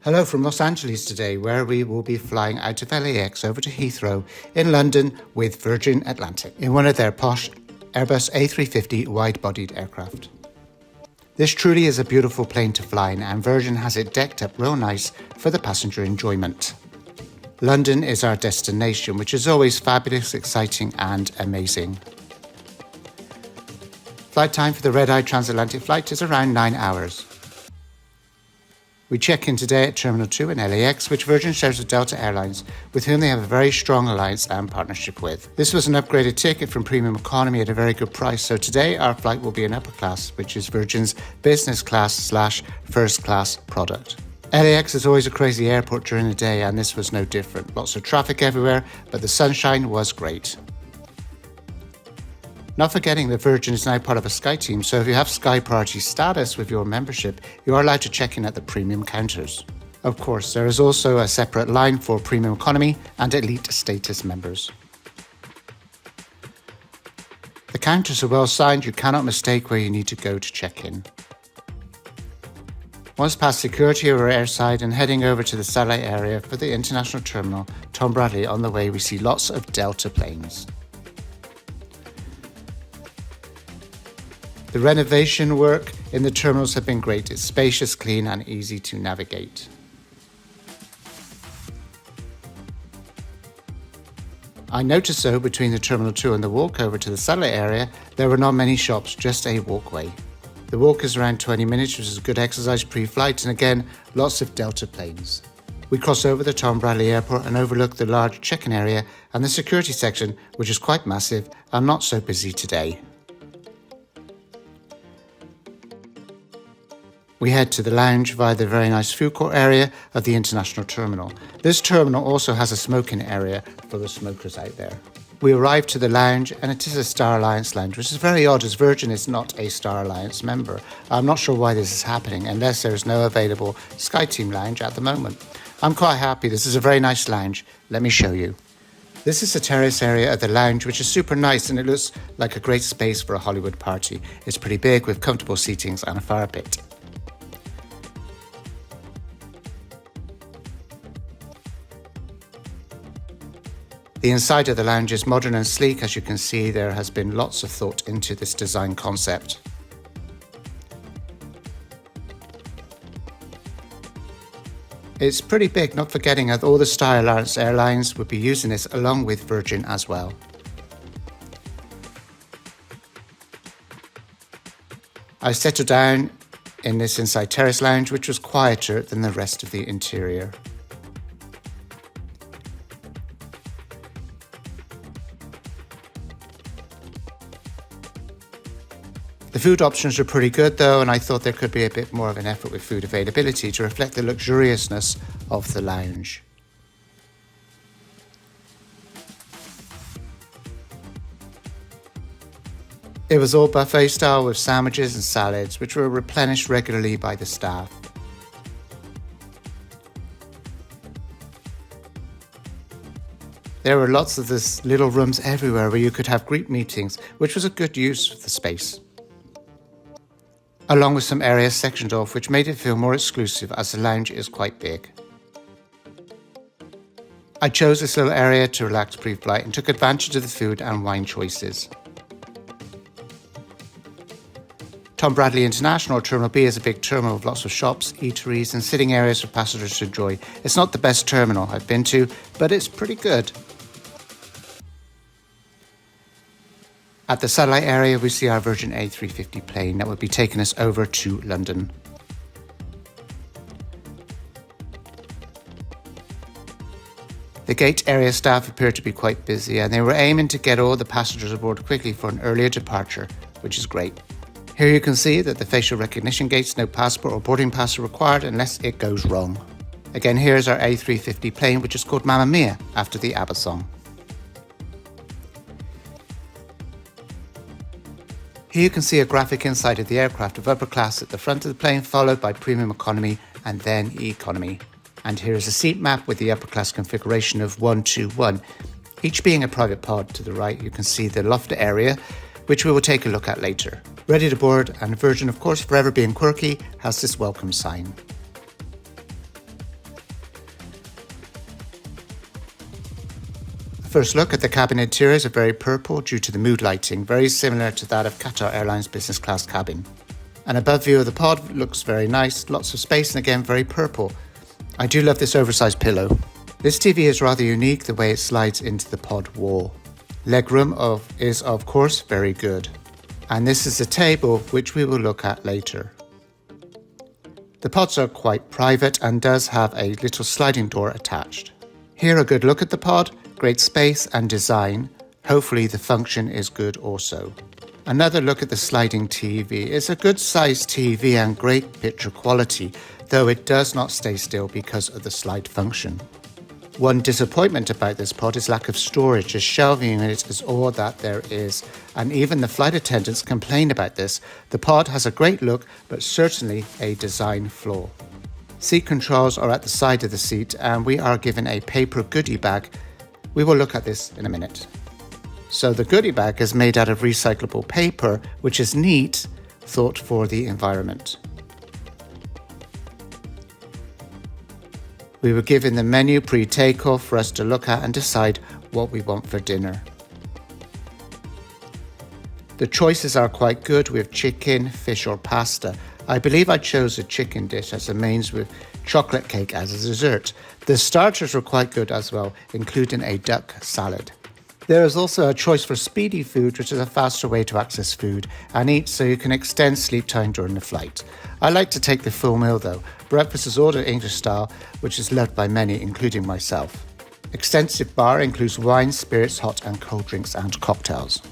Hello from Los Angeles today, where we will be flying out of LAX over to Heathrow in London with Virgin Atlantic in one of their posh Airbus A350 wide-bodied aircraft. This truly is a beautiful plane to fly in, and Virgin has it decked up real nice for the passenger enjoyment. London is our destination, which is always fabulous, exciting and amazing. Flight time for the red-eye transatlantic flight is around 9 hours. We check in today at Terminal 2 in LAX, which Virgin shares with Delta Airlines, with whom they have a very strong alliance and partnership with. This was an upgraded ticket from Premium Economy at a very good price, so today our flight will be in upper class, which is Virgin's business class / first class product. LAX is always a crazy airport during the day, and this was no different. Lots of traffic everywhere, but the sunshine was great. Not forgetting that Virgin is now part of a Sky team, so if you have Sky Priority status with your membership, you are allowed to check in at the premium counters. Of course, there is also a separate line for Premium Economy and Elite status members. The counters are well signed, you cannot mistake where you need to go to check in. Once past security, we're airside and heading over to the satellite area for the international terminal, Tom Bradley. On the way, we see lots of Delta planes. The renovation work in the terminals have been great. It's spacious, clean and easy to navigate. I noticed though, between the Terminal 2 and the walk over to the satellite area, there were not many shops, just a walkway. The walk is around 20 minutes, which is a good exercise pre-flight, and again, lots of Delta planes. We cross over the Tom Bradley Airport and overlook the large check-in area and the security section, which is quite massive and not so busy today. We head to the lounge via the very nice food court area of the international terminal. This terminal also has a smoking area for the smokers out there. We arrive to the lounge, and it is a Star Alliance lounge, which is very odd as Virgin is not a Star Alliance member. I'm not sure why this is happening unless there is no available Sky Team lounge at the moment. I'm quite happy. This is a very nice lounge. Let me show you. This is the Terrace area of the lounge, which is super nice, and it looks like a great space for a Hollywood party. It's pretty big with comfortable seatings and a fire pit. The inside of the lounge is modern and sleek. As you can see, there has been lots of thought into this design concept. It's pretty big, not forgetting that all the Star Alliance airlines would be using this along with Virgin as well. I settled down in this inside Terrace lounge, which was quieter than the rest of the interior. The food options are pretty good though, and I thought there could be a bit more of an effort with food availability to reflect the luxuriousness of the lounge. It was all buffet style with sandwiches and salads, which were replenished regularly by the staff. There were lots of these little rooms everywhere where you could have group meetings, which was a good use of the space, along with some areas sectioned off, which made it feel more exclusive as the lounge is quite big. I chose this little area to relax pre-flight and took advantage of the food and wine choices. Tom Bradley International Terminal B is a big terminal with lots of shops, eateries and sitting areas for passengers to enjoy. It's not the best terminal I've been to, but it's pretty good. At the satellite area, we see our Virgin A350 plane that will be taking us over to London. The gate area staff appeared to be quite busy, and they were aiming to get all the passengers aboard quickly for an earlier departure, which is great. Here you can see that the facial recognition gates, no passport or boarding pass are required unless it goes wrong. Again, here's our A350 plane, which is called Mamma Mia after the ABBA song. Here you can see a graphic inside of the aircraft of upper class at the front of the plane, followed by Premium Economy and then Economy. And here is a seat map with the upper class configuration of 121, each being a private pod. To the right you can see the Loft area, which we will take a look at later. Ready to board, and Virgin, of course, forever being quirky, has this welcome sign. First look at the cabin interiors are very purple due to the mood lighting, very similar to that of Qatar Airlines business class cabin. An above view of the pod looks very nice, lots of space and again very purple. I do love this oversized pillow. This TV is rather unique the way it slides into the pod wall. Legroom is of course very good. And this is the table which we will look at later. The pods are quite private and does have a little sliding door attached. Here a good look at the pod, great space and design. Hopefully the function is good also. Another look at the sliding TV. It's a good sized TV and great picture quality, though it does not stay still because of the slide function. One disappointment about this pod is lack of storage, as shelving in it is all that there is, and even the flight attendants complain about this. The pod has a great look, but certainly a design flaw. Seat controls are at the side of the seat, and we are given a paper goodie bag. We will look at this in a minute. So the goodie bag is made out of recyclable paper, which is neat, thought for the environment. We were given the menu pre-takeoff for us to look at and decide what we want for dinner. The choices are quite good with chicken, fish or pasta. I believe I chose a chicken dish as a mains with chocolate cake as a dessert. The starters were quite good as well, including a duck salad. There is also a choice for speedy food, which is a faster way to access food and eat so you can extend sleep time during the flight. I like to take the full meal though. Breakfast is ordered English style, which is loved by many, including myself. Extensive bar includes wine, spirits, hot and cold drinks and cocktails.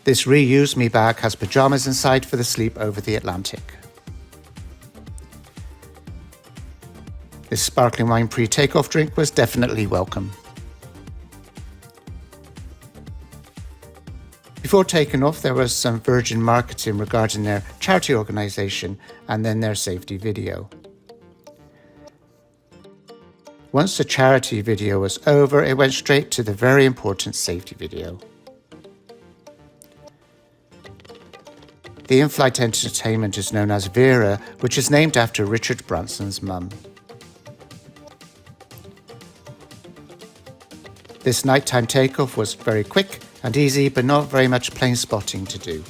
This reused me bag has pajamas inside for the sleep over the Atlantic. This sparkling wine pre-takeoff drink was definitely welcome. Before taking off, there was some Virgin marketing regarding their charity organisation and then their safety video. Once the charity video was over, it went straight to the very important safety video. The in-flight entertainment is known as Vera, which is named after Richard Branson's mum. This nighttime takeoff was very quick and easy, but not very much plane spotting to do.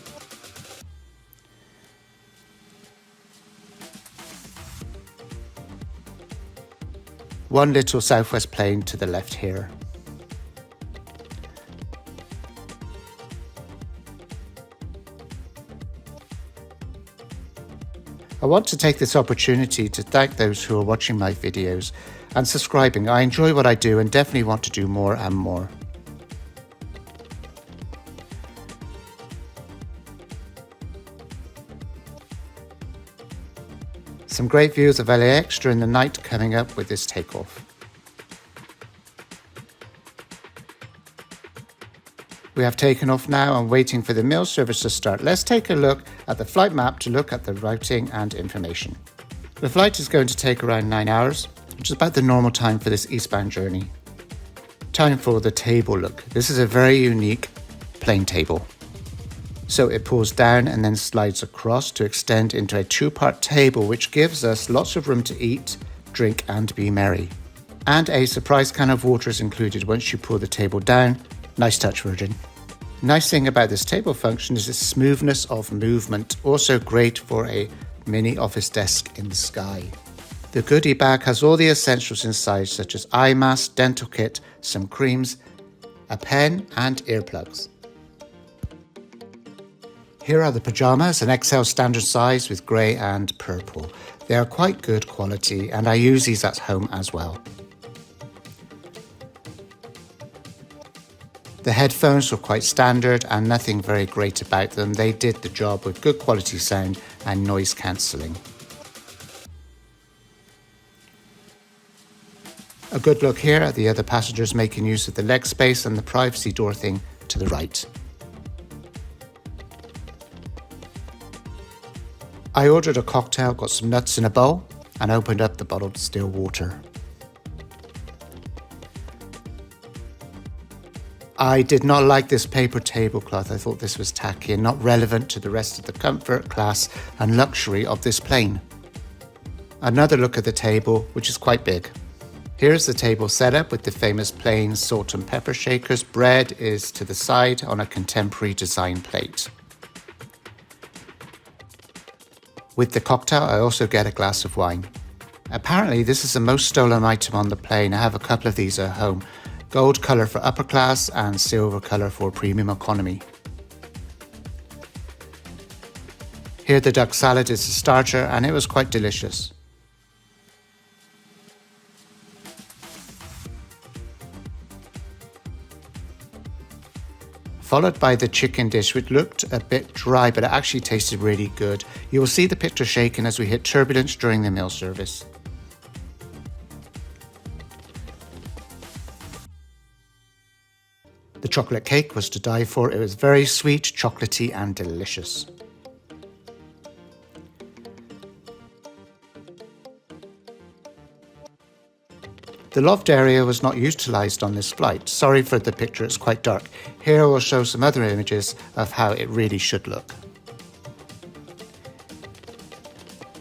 One little Southwest plane to the left here. I want to take this opportunity to thank those who are watching my videos and subscribing. I enjoy what I do and definitely want to do more and more. Some great views of LAX during the night coming up with this takeoff. We have taken off now and waiting for the meal service to start. Let's take a look at the flight map to look at the routing and information. The flight is going to take around 9 hours, which is about the normal time for this eastbound journey. Time for the table look. This is a very unique plane table. So it pulls down and then slides across to extend into a two-part table, which gives us lots of room to eat, drink and be merry. And a surprise can of water is included once you pull the table down. Nice touch, Virgin. Nice thing about this table function is its smoothness of movement, also great for a mini office desk in the sky. The goodie bag has all the essentials inside, such as eye mask, dental kit, some creams, a pen and earplugs. Here are the pajamas, an XL standard size with grey and purple. They are quite good quality and I use these at home as well. The headphones were quite standard and nothing very great about them. They did the job with good quality sound and noise cancelling. A good look here at the other passengers making use of the leg space and the privacy door thing to the right. I ordered a cocktail, got some nuts in a bowl and opened up the bottled still water. I did not like this paper tablecloth. I thought this was tacky and not relevant to the rest of the comfort, class and luxury of this plane. Another look at the table, which is quite big. Here's the table setup with the famous plain salt and pepper shakers. Bread is to the side on a contemporary design plate. With the cocktail, I also get a glass of wine. Apparently, this is the most stolen item on the plane. I have a couple of these at home. Gold colour for upper class and silver colour for premium economy. Here the duck salad is a starter and it was quite delicious. Followed by the chicken dish, which looked a bit dry, but it actually tasted really good. You will see the picture shaking as we hit turbulence during the meal service. The chocolate cake was to die for. It was very sweet, chocolatey and delicious. The loft area was not utilised on this flight. Sorry for the picture, it's quite dark. Here I will show some other images of how it really should look.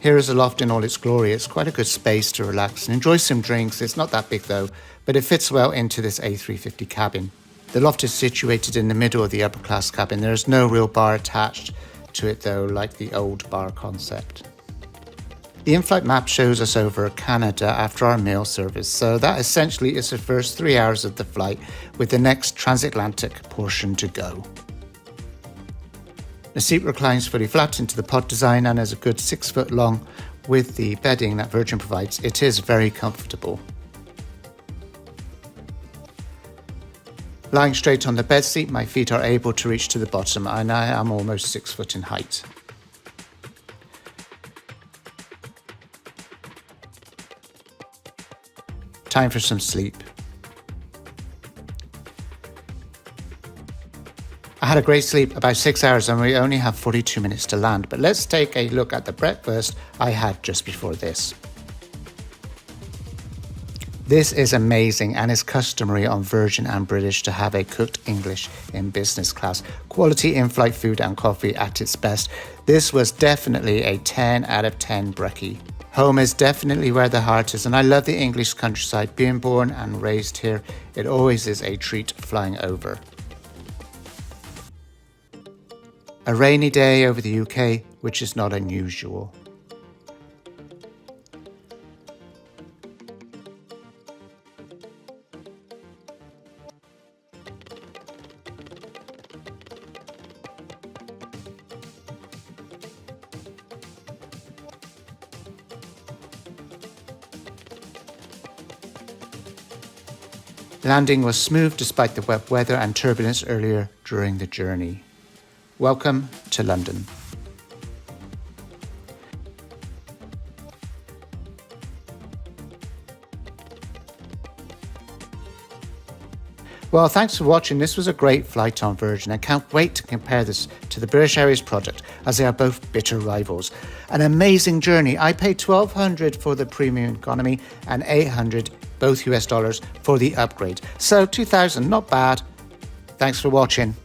Here is a loft in all its glory. It's quite a good space to relax and enjoy some drinks. It's not that big though, but it fits well into this A350 cabin. The loft is situated in the middle of the upper class cabin. There is no real bar attached to it though, like the old bar concept. The in-flight map shows us over Canada after our meal service, so that essentially is the first 3 hours of the flight with the next transatlantic portion to go. The seat reclines fully flat into the pod design and is a good 6 foot long with the bedding that Virgin provides. It is very comfortable. Lying straight on the bed seat, my feet are able to reach to the bottom and I am almost 6 foot in height. Time for some sleep. I had a great sleep, about 6 hours, and we only have 42 minutes to land. But let's take a look at the breakfast I had just before this. This is amazing and is customary on Virgin and British to have a cooked English in business class. Quality in-flight food and coffee at its best. This was definitely a 10 out of 10 Brekkie. Home is definitely where the heart is, and I love the English countryside. Being born and raised here, it always is a treat flying over. A rainy day over the UK, which is not unusual. Landing was smooth despite the wet weather and turbulence earlier during the journey. Welcome to London. Well, thanks for watching. This was a great flight on Virgin. I can't wait to compare this to the British Airways product, as they are both bitter rivals. An amazing journey. I paid $1,200 for the premium economy and $800, both US dollars, for the upgrade. So $2,000, not bad. Thanks for watching.